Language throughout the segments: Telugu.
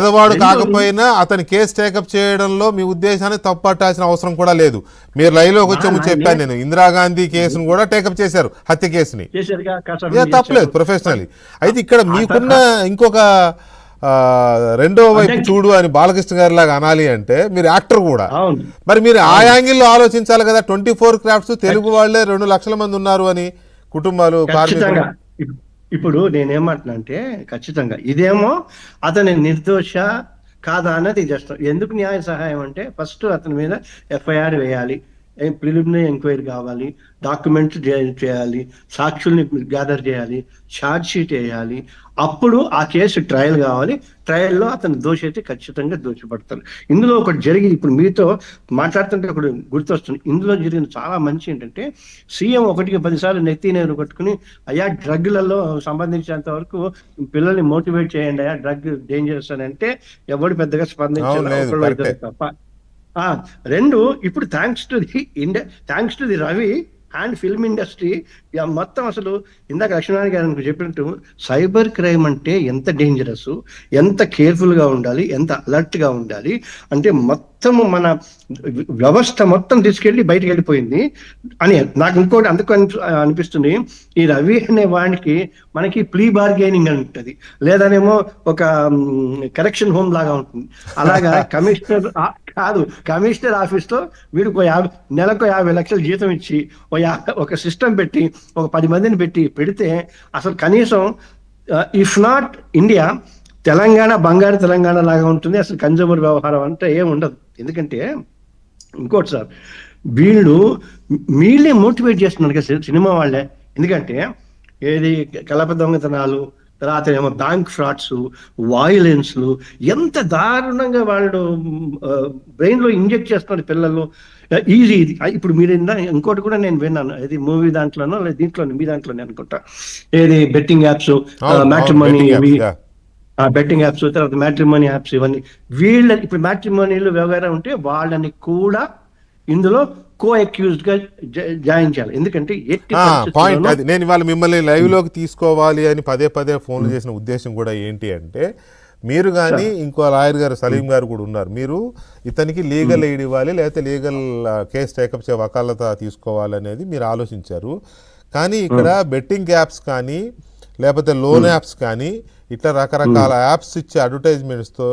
పేదవాడు కాకపోయినా అతని కేసు టేకప్ చేయడంలో మీ ఉద్దేశాన్ని తప్పట్టాల్సిన అవసరం కూడా లేదు. మీరు లైవ్లోకి వచ్చే చెప్పాను నేను, ఇందిరాగాంధీ కేసును కూడా టేకప్ చేశారు, హత్య కేసుని. తప్పలేదు ప్రొఫెషనల్లీ. అయితే ఇక్కడ మీకున్న ఇంకొక రెండో వైపు చూడు అని బాలకృష్ణ గారి లాగా అనాలి అంటే మీరు యాక్టర్ కూడా. మరి మీరు ఆ యాంగిల్లో ఆలోచించాలి కదా. 24 క్రాఫ్ట్స్ తెలుగు వాళ్లే 2 లక్షల మంది ఉన్నారు అని, కుటుంబాలు, కార్మికులు. ఇప్పుడు నేనేమంటున్నా అంటే ఖచ్చితంగా ఇదేమో అతని నిర్దోష కాదా అన్నది జస్ట్. ఎందుకు న్యాయ సహాయం అంటే ఫస్ట్ అతని మీద ఎఫ్ఐఆర్ వేయాలి, ప్రిలిమినరీ ఎంక్వైరీ కావాలి, డాక్యుమెంట్స్ చేయాలి, సాక్షుల్ని గ్యాదర్ చేయాలి, ఛార్జ్ షీట్ వేయాలి, అప్పుడు ఆ కేసు ట్రయల్ కావాలి. ట్రయల్లో అతను దోషి అయితే ఖచ్చితంగా దోషపడతారు. ఇందులో ఒకటి జరిగింది, ఇప్పుడు మీతో మాట్లాడుతుంటే ఒకటి గుర్తొస్తుంది. ఇందులో జరిగిన చాలా మంచి ఏంటంటే సీఎం 1కి 10 సార్లు నెత్తి నేరు కొట్టుకుని అయ్యా డ్రగ్లలో సంబంధించినంత వరకు పిల్లల్ని మోటివేట్ చేయండి, అయ్యా డ్రగ్ డేంజరస్ అని అంటే ఎవరు పెద్దగా స్పందించారు తప్ప. 2 ఇప్పుడు thanks to the Ravi and film industry మొత్తం అసలు ఇందాక లక్ష్మీనారాయణ గారు చెప్పినట్టు సైబర్ క్రైమ్ అంటే ఎంత డేంజరస్, ఎంత కేర్ఫుల్ గా ఉండాలి, ఎంత అలర్ట్ గా ఉండాలి అంటే మొత్తం మన వ్యవస్థ మొత్తం తీసుకెళ్లి బయటకు వెళ్ళిపోయింది అని నాకు ఇంకోటి అందుకు అనిపిస్తుంది. ఈ రవి అనే వాడికి మనకి ప్లీ బార్గెనింగ్ అని ఉంటుంది, లేదనేమో ఒక కరెక్షన్ హోమ్ లాగా ఉంటుంది. అలాగా కమిషనర్ ఆఫీస్ లో వీడికి నెలకు 50 లక్షల జీతం ఇచ్చి ఒక సిస్టమ్ పెట్టి ఒక 10 మందిని పెడితే అసలు కనీసం ఇఫ్ నాట్ ఇండియా, తెలంగాణ బంగారు తెలంగాణ లాగా ఉంటుంది. అసలు కన్జ్యూమర్ వ్యవహారం అంటే ఏం ఉండదు. ఎందుకంటే ఇంకోటి సార్, వీళ్ళే మోటివేట్ చేస్తున్నారు కదా సినిమా వాళ్ళే. ఎందుకంటే ఏది కలప దొంగతనాలు, తర్వాత ఏమో బ్యాంక్ ఫ్రాడ్స్, వాయిలెన్స్లు ఎంత దారుణంగా వాళ్ళు బ్రెయిన్ లో ఇంజెక్ట్ చేస్తున్నారు పిల్లలు. ఈజీ ఇది. ఇప్పుడు మీరు ఇంకోటి కూడా నేను విన్నాను, ఇది మూవీ దాంట్లోనో లేదా దీంట్లోనే మీ దాంట్లోనే అనుకుంటా, ఏది betting apps, matrimony, betting apps, తర్వాత మ్యాట్రిమోనీ యాప్స్, ఇవన్నీ వీళ్ళ ఇప్పుడు మ్యాట్రిమోనీలు వ్యవహారం ఉంటే వాళ్ళని కూడా ఇందులో కో అక్యూజ్డ్ గా జాయిన్ చేయాలి. ఎందుకంటే పాయింట్ అది నేను ఇవాళ మిమ్మల్ని లైవ్ లోకి తీసుకోవాలి అని పదే ఫోన్లు చేసిన ఉద్దేశం కూడా ఏంటి అంటే, మీరు కానీ ఇంకో లాయర్ గారు సలీం గారు కూడా ఉన్నారు, మీరు ఇతనికి లీగల్ ఎయిడ్ ఇవ్వాలి, లేకపోతే లీగల్ కేసు టేకప్ చే వకాలత తీసుకోవాలి అనేది మీరు ఆలోచించారు. కానీ ఇక్కడ బెట్టింగ్ యాప్స్ కానీ లేకపోతే లోన్ యాప్స్ కానీ ఇట్లా రకరకాల యాప్స్ ఇచ్చే అడ్వర్టైజ్మెంట్స్తో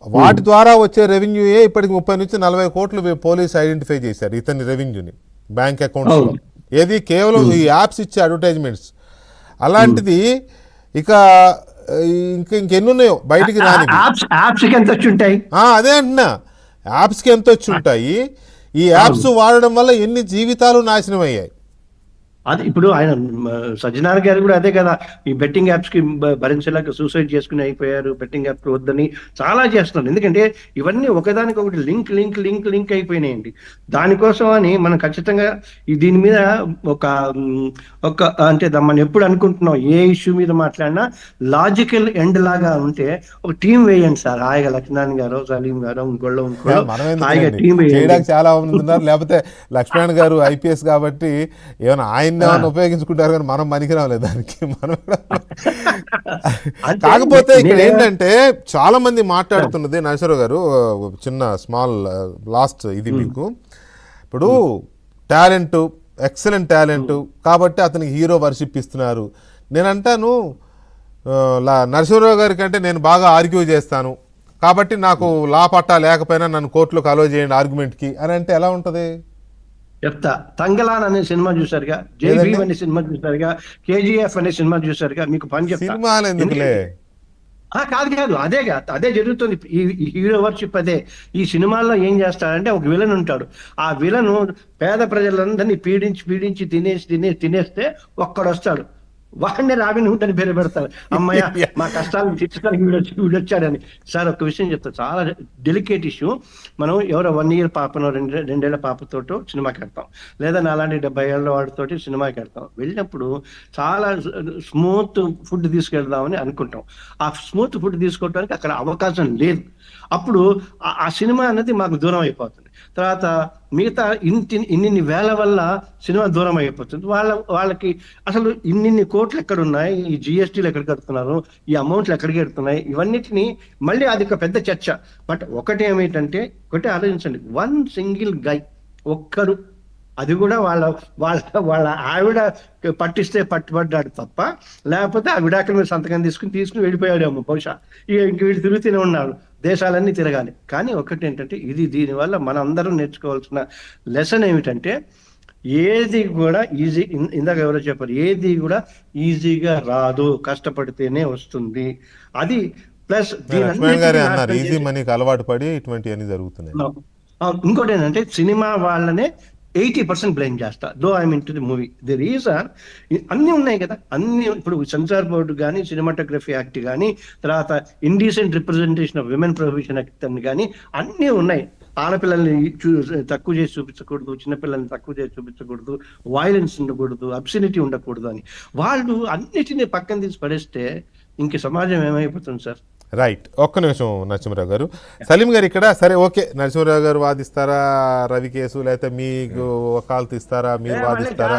వాటి ద్వారా వచ్చే రెవెన్యూయే ఇప్పటికి 30 నుంచి 40 కోట్లు పోలీసు ఐడెంటిఫై చేశారు ఇతని రెవెన్యూని బ్యాంక్ అకౌంట్స్లో. ఏది కేవలం ఈ యాప్స్ ఇచ్చే అడ్వర్టైజ్మెంట్స్. అలాంటిది ఇక ఇంకెన్నున్నాయో బయటికి రాని. అదే అంటున్నా, యాప్స్కి ఎంత వచ్చి ఉంటాయి. ఈ యాప్స్ వాడడం వల్ల ఎన్ని జీవితాలు నాశనం అయ్యాయి. అది ఇప్పుడు ఆయన సజ్జనార్ గారు కూడా అదే కదా, ఈ బెట్టింగ్ యాప్స్ కి భరించలేక సూసైడ్ చేసుకుని అయిపోయారు, బెట్టింగ్ యాప్ వద్దని చాలా చేస్తున్నారు. ఎందుకంటే ఇవన్నీ ఒకదానికొకటి లింక్ అయిపోయినాయండి. దానికోసం అని మనం ఖచ్చితంగా దీని మీద ఒక అంటే మనం ఎప్పుడు అనుకుంటున్నాం, ఏ ఇష్యూ మీద మాట్లాడినా లాజికల్ ఎండ్ లాగా ఉంటే ఒక టీం వేయండి సార్. హాయిగా లక్ష్మీనారాయణ గారు, సలీం గారు, ఇంకోళ్ళు హాయిగా టీం వేయండి. చాలా మంది ఉన్నారు. లేకపోతే లక్ష్మీనారాయణ గారు ఐపీఎస్ కాబట్టి ఏమైనా ఆయన ఉపయోగించుకుంటారు, కానీ మనం పనికిరాలేదు దానికి. మనం కాకపోతే ఇక్కడ ఏంటంటే చాలా మంది మాట్లాడుతున్నది, నరసరావు గారు చిన్న స్మాల్ లాస్ట్ ఇది మీకు, ఇప్పుడు టాలెంట్, ఎక్సలెంట్ టాలెంట్ కాబట్టి అతనికి హీరో వర్షిప్ ఇస్తున్నారు. నేను అంటాను నరసింహరావు గారి కంటే నేను బాగా ఆర్గ్యూ చేస్తాను కాబట్టి నాకు లా పట్టా లేకపోయినా నన్ను కోర్టులోకి అలో చేయండి ఆర్గ్యుమెంట్కి అని అంటే ఎలా ఉంటుంది చెప్తా. తంగలాన్ అనే సినిమా చూసారుగా, జై అనే సినిమా చూసారుగా, కేజీఎఫ్ అనే సినిమా చూసారుగా, మీకు పని చెప్తా. కాదు అదే జరుగుతుంది. ఈ హీరో వర్షిప్ అదే. ఈ సినిమాల్లో ఏం చేస్తాడంటే ఒక విలన్ ఉంటాడు, ఆ విలన్ పేద ప్రజలందరినీ పీడించి తినేస్తే ఒక్కడు వస్తాడు, వాడిని రాబిన్ హుడ్ అని పేరు పెడతారు. అమ్మయ్య మా కష్టాలను తీర్చడానికి వీడొచ్చాడని. సార్ ఒక విషయం చెప్తా, చాలా డెలికేట్ ఇష్యూ. మనం ఎవరో 1 year పాపనో 2 ఏళ్ల పాపతోటో సినిమాకి వెళ్తాం, లేదా నాలాంటి 70 ఏళ్ళ వాడితోటి సినిమాకి వెళ్తాం. వెళ్ళినప్పుడు చాలా స్మూత్ ఫుడ్ తీసుకెళ్దామని అనుకుంటాం. ఆ స్మూత్ ఫుడ్ తీసుకోవడానికి అక్కడ అవకాశం లేదు. అప్పుడు ఆ సినిమా అనేది మాకు దూరం అయిపోతుంది. తర్వాత మిగతా ఇన్ని వేల వల్ల సినిమా దూరం అయిపోతుంది. వాళ్ళకి అసలు ఇన్ని కోట్లు ఎక్కడున్నాయి, ఈ జిఎస్టీలు ఎక్కడ కడుతున్నారు, ఈ అమౌంట్లు ఎక్కడికి కడుతున్నాయి, ఇవన్నిటిని మళ్ళీ అది ఒక పెద్ద చర్చ. బట్ ఒకటి ఏమిటంటే, ఒకటి ఆలోచించండి, వన్ సింగిల్ గై, ఒక్కడు, అది కూడా వాళ్ళ వాళ్ళ వాళ్ళ ఆవిడ పట్టిస్తే పట్టుబడ్డాడు తప్ప, లేకపోతే ఆ విడాకుల మీద సంతకం తీసుకుని వెళ్ళిపోయాడేమో బహుశా. ఇంక వీళ్ళు తిరుగుతూనే ఉన్నారు, దేశాలన్నీ తిరగాలి. కానీ ఒకటి ఏంటంటే, దీనివల్ల మనం అందరం నేర్చుకోవాల్సిన లెసన్ ఏమిటంటే, ఏది కూడా ఈజీ, ఇందాక ఎవరో చెప్పారు, ఏది కూడా ఈజీగా రాదు, కష్టపడితేనే వస్తుంది. అది ప్లస్ ఈజీ మనీకి అలవాటు పడి ఇటువంటివన్నీ జరుగుతున్నాయి. ఇంకోటి ఏంటంటే, సినిమా వాళ్ళనే 80% బ్లేమ్ చేస్తా, though I mean to the movie. The reason అన్నీ ఉన్నాయి కదా, అన్ని ఇప్పుడు సెన్సార్ బోర్డు కానీ, సినిమాటోగ్రఫీ యాక్ట్ కానీ, తర్వాత indecent representation of women prohibition act అని కానీ అన్నీ ఉన్నాయి. ఆడపిల్లల్ని తక్కువ చేసి చూపించకూడదు, చిన్నపిల్లల్ని తక్కువ చేసి చూపించకూడదు, వైలెన్స్ ఉండకూడదు, అబ్సినిటీ ఉండకూడదు అని. వాళ్ళు అన్నిటినీ పక్కన తీసి పడేస్తే ఇంక సమాజం ఏమైపోతుంది సార్? రైట్. ఒక్క నిమిషం నరసింహరావు గారు. సలీం గారు ఇక్కడ సరే ఓకే, నరసింహరావు గారు వాదిస్తారా రవి కేసు, లేకపోతే మీకు వకాల్తు ఇస్తారా, మీరు వాదిస్తారా?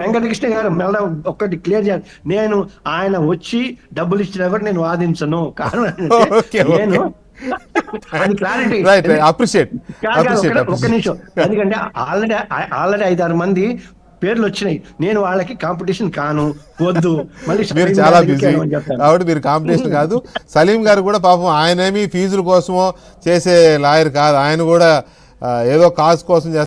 వెంకటకృష్ణ గారు మళ్ళీ ఒక్కటి క్లియర్ చేయాలి, నేను ఆయన వచ్చి డబ్బులు ఇచ్చినా కూడా నేను వాదించను. కారణం నేను క్లారిటీ ఒక్క నిమిషం, ఎందుకంటే ఆల్రెడీ 5-6 మంది పేర్లు వచ్చినాయి, నేను వాళ్ళకి కాంపిటీషన్ కాను, వద్దు. మళ్ళీ మీరు చాలా బిజీ కాబట్టి మీరు కాంపిటీషన్ కాదు. సలీం గారు కూడా పాపం ఆయనేమి ఫీజుల కోసమో చేసే లాయర్ కాదు, ఆయన కూడా ఏదో కాజ్ కోసం